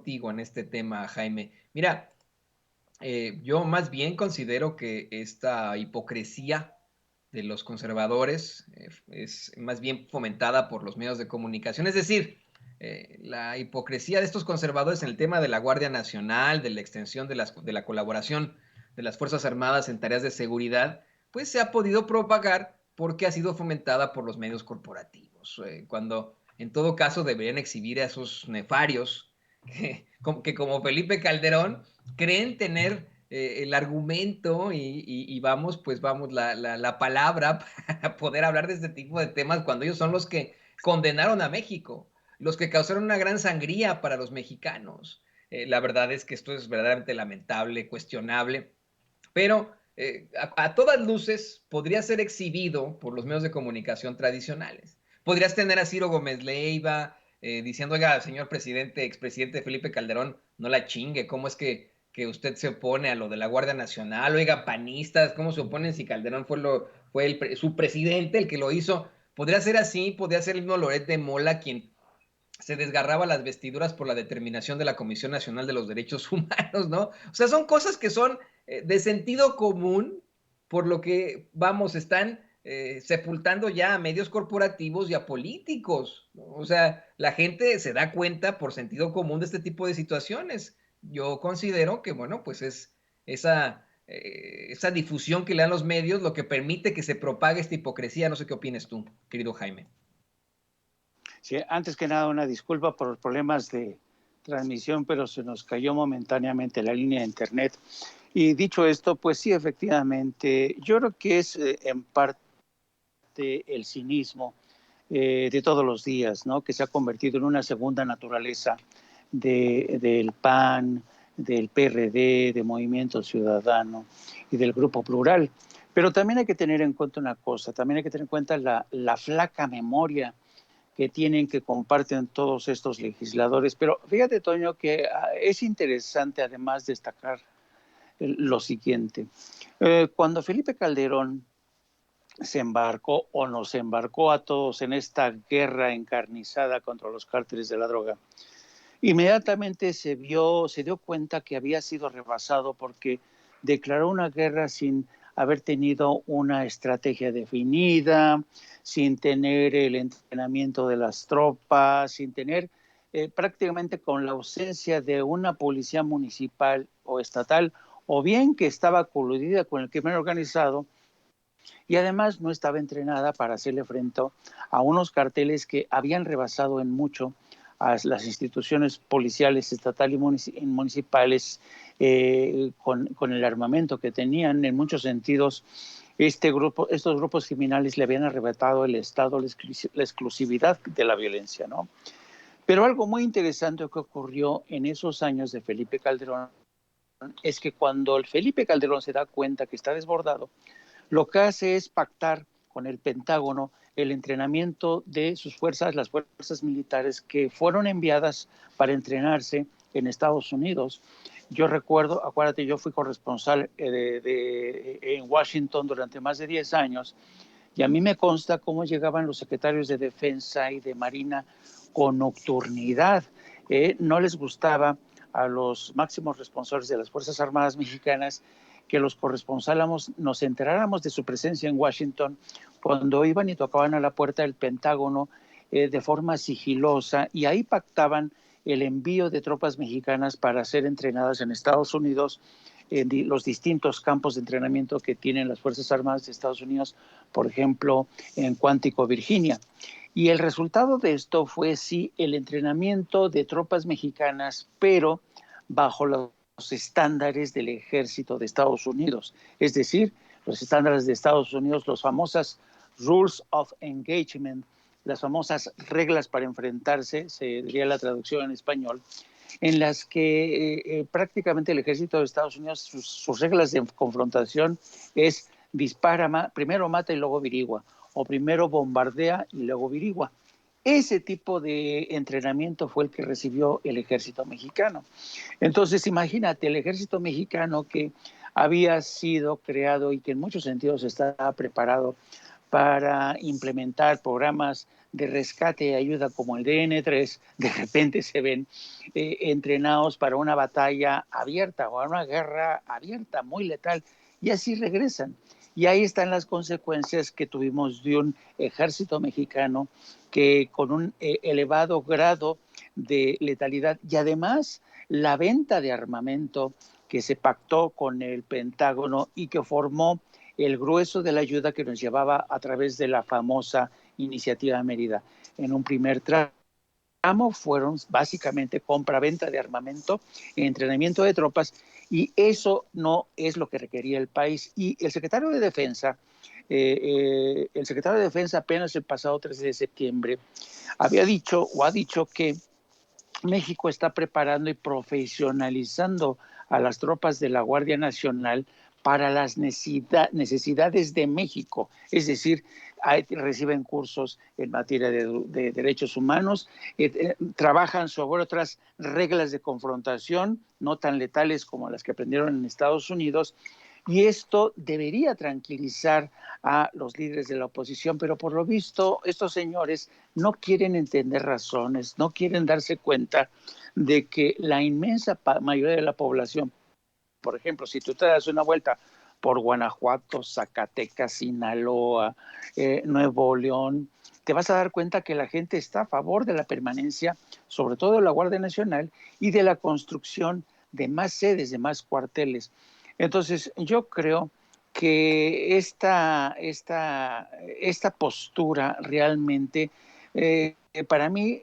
contigo en este tema, Jaime. Mira, yo más bien considero que esta hipocresía de los conservadores es más bien fomentada por los medios de comunicación. Es decir, la hipocresía de estos conservadores en el tema de la Guardia Nacional, de la extensión de la colaboración de las Fuerzas Armadas en tareas de seguridad, pues se ha podido propagar porque ha sido fomentada por los medios corporativos, cuando en todo caso deberían exhibir a esos nefarios que como Felipe Calderón creen tener el argumento y vamos, pues vamos, la palabra para poder hablar de este tipo de temas cuando ellos son los que condenaron a México, los que causaron una gran sangría para los mexicanos. La verdad es que esto es verdaderamente lamentable, cuestionable, pero a todas luces podría ser exhibido por los medios de comunicación tradicionales. Podrías tener a Ciro Gómez Leiva diciendo, oiga, señor presidente, expresidente Felipe Calderón, no la chingue, ¿cómo es que usted se opone a lo de la Guardia Nacional? Oiga, panistas, ¿cómo se oponen si Calderón fue su presidente el que lo hizo? Podría ser así, podría ser el mismo Loret de Mola quien se desgarraba las vestiduras por la determinación de la Comisión Nacional de los Derechos Humanos, ¿no? O sea, son cosas que son de sentido común, por lo que, vamos, están sepultando ya a medios corporativos y a políticos, ¿no? O sea, la gente se da cuenta por sentido común de este tipo de situaciones. Yo considero que, bueno, pues es esa difusión que le dan los medios lo que permite que se propague esta hipocresía. No sé qué opines tú, querido Jaime. Sí, antes que nada, una disculpa por los problemas de transmisión, pero se nos cayó momentáneamente la línea de internet. Y dicho esto, pues sí, efectivamente, yo creo que es en parte el cinismo de todos los días, ¿no? Que se ha convertido en una segunda naturaleza del PAN, del PRD, de Movimiento Ciudadano y del Grupo Plural. Pero también hay que tener en cuenta una cosa, también hay que tener en cuenta la flaca memoria que tienen, que comparten todos estos legisladores. Pero fíjate, Toño, que es interesante además destacar lo siguiente. Cuando Felipe Calderón se embarcó o nos embarcó a todos en esta guerra encarnizada contra los cárteles de la droga, inmediatamente se dio cuenta que había sido rebasado porque declaró una guerra sin haber tenido una estrategia definida, sin tener el entrenamiento de las tropas, sin tener prácticamente con la ausencia de una policía municipal o estatal, o bien que estaba coludida con el crimen organizado, y además no estaba entrenada para hacerle frente a unos carteles que habían rebasado en mucho a las instituciones policiales estatales y municipales con el armamento que tenían. En muchos sentidos, estos grupos criminales le habían arrebatado el Estado la exclusividad de la violencia, ¿no? Pero algo muy interesante que ocurrió en esos años de Felipe Calderón es que cuando el Felipe Calderón se da cuenta que está desbordado, lo que hace es pactar con el Pentágono el entrenamiento de sus fuerzas, las fuerzas militares que fueron enviadas para entrenarse en Estados Unidos. Yo recuerdo, acuérdate, yo fui corresponsal en Washington durante más de 10 años y a mí me consta cómo llegaban los secretarios de Defensa y de Marina con nocturnidad. No les gustaba a los máximos responsables de las Fuerzas Armadas mexicanas que los corresponsálamos nos enteráramos de su presencia en Washington cuando iban y tocaban a la puerta del Pentágono de forma sigilosa, y ahí pactaban el envío de tropas mexicanas para ser entrenadas en Estados Unidos en los distintos campos de entrenamiento que tienen las Fuerzas Armadas de Estados Unidos, por ejemplo, en Quantico, Virginia. Y el resultado de esto fue sí el entrenamiento de tropas mexicanas, pero bajo los estándares del ejército de Estados Unidos, es decir, los estándares de Estados Unidos, los famosas Rules of Engagement, las famosas reglas para enfrentarse, se diría la traducción en español, en las que prácticamente el ejército de Estados Unidos, sus reglas de confrontación es dispara, primero mata y luego averigua, o primero bombardea y luego averigua. Ese tipo de entrenamiento fue el que recibió el ejército mexicano. Entonces, imagínate, el ejército mexicano que había sido creado y que en muchos sentidos estaba preparado para implementar programas de rescate y ayuda como el DN3, de repente se ven entrenados para una batalla abierta o una guerra abierta, muy letal, y así regresan. Y ahí están las consecuencias que tuvimos de un ejército mexicano que con un elevado grado de letalidad y además la venta de armamento que se pactó con el Pentágono y que formó el grueso de la ayuda que nos llevaba a través de la famosa iniciativa Mérida. En un primer tramo fueron básicamente compra-venta de armamento, entrenamiento de tropas, y eso no es lo que requería el país. Y el secretario de Defensa apenas el pasado 13 de septiembre había dicho o ha dicho que México está preparando y profesionalizando a las tropas de la Guardia Nacional para las necesidades de México. Es decir, reciben cursos en materia de derechos humanos, trabajan sobre otras reglas de confrontación, no tan letales como las que aprendieron en Estados Unidos, y esto debería tranquilizar a los líderes de la oposición, pero por lo visto estos señores no quieren entender razones, no quieren darse cuenta de que la inmensa mayoría de la población, por ejemplo, si tú te das una vuelta por Guanajuato, Zacatecas, Sinaloa, Nuevo León, te vas a dar cuenta que la gente está a favor de la permanencia, sobre todo de la Guardia Nacional, y de la construcción de más sedes, de más cuarteles. Entonces, yo creo que esta postura realmente, para mí,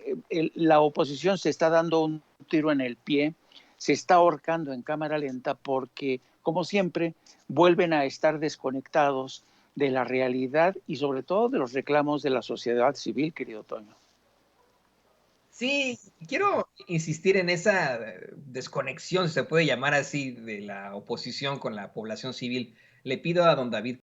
la oposición se está dando un tiro en el pie, se está ahorcando en cámara lenta porque, como siempre, vuelven a estar desconectados de la realidad y sobre todo de los reclamos de la sociedad civil, querido Toño. Sí, quiero insistir en esa desconexión, si se puede llamar así, de la oposición con la población civil. Le pido a don David